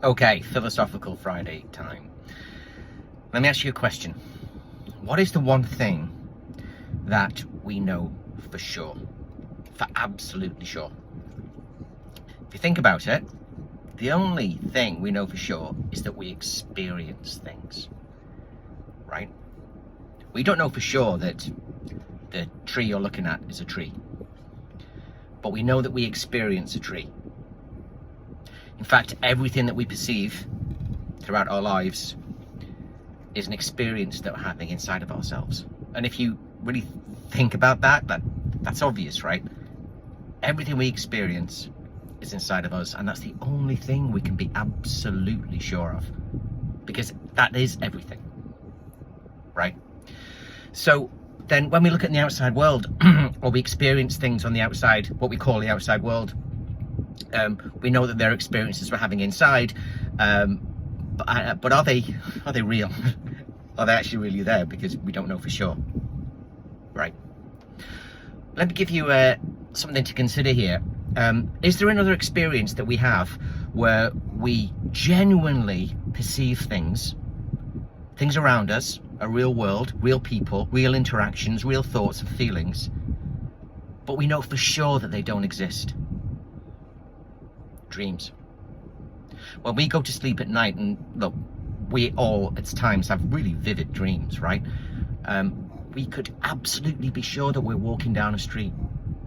Okay, Philosophical Friday time. Let me ask you a question. What is the one thing that we know for sure? For absolutely sure? If you think about it, the only thing we know for sure is that we experience things, right? We don't know for sure that the tree you're looking at is a tree, but we know that we experience a tree. In fact, everything that we perceive throughout our lives is an experience that we're having inside of ourselves. And if you really think about that's obvious, right? Everything we experience is inside of us, and that's the only thing we can be absolutely sure of, because that is everything, right? So then when we look at the outside world, or we experience things on the outside, what we call the outside world, we know that there are experiences we're having inside, but are they real? Are they actually really there? Because we don't know for sure, right? Let me give you something to consider here. Is there another experience that we have where we genuinely perceive things around us, a real world, real people, real interactions, real thoughts and feelings, but we know for sure that they don't exist? Dreams. When we go to sleep at night, and look, we all at times have really vivid dreams, right? We could absolutely be sure that we're walking down a street,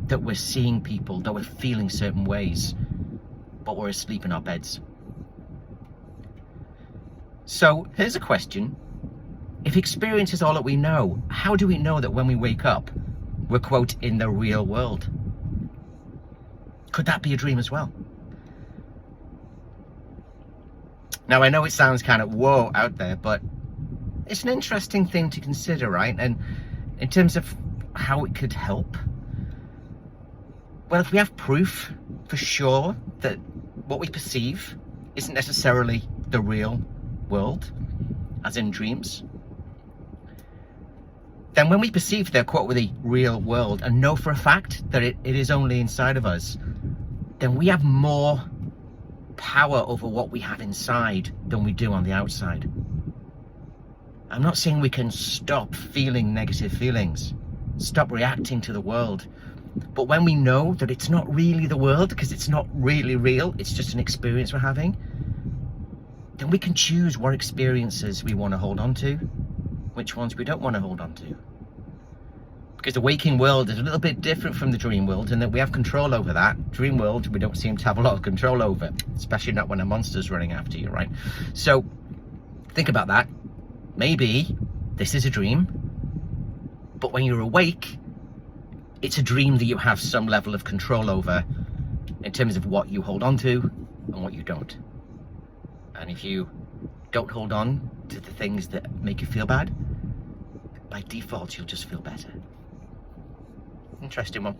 that we're seeing people, that we're feeling certain ways, but we're asleep in our beds. So here's a question. If experience is all that we know, how do we know that when we wake up, we're, quote, in the real world? Could that be a dream as well? Now, I know it sounds kind of whoa out there, but it's an interesting thing to consider, right? And in terms of how it could help, well, if we have proof for sure that what we perceive isn't necessarily the real world, as in dreams, then when we perceive the, quote, the real world and know for a fact that it is only inside of us, then we have more power over what we have inside than we do on the outside. I'm not saying we can stop feeling negative feelings, stop reacting to the world, but when we know that it's not really the world, because it's not really real, it's just an experience we're having, then we can choose what experiences we want to hold on to, which ones we don't want to hold on to. Because the waking world is a little bit different from the dream world in that we have control over that. Dream world, we don't seem to have a lot of control over, especially not when a monster's running after you, right? So think about that. Maybe this is a dream, but when you're awake, it's a dream that you have some level of control over in terms of what you hold on to and what you don't. And if you don't hold on to the things that make you feel bad, by default, you'll just feel better. Interesting one.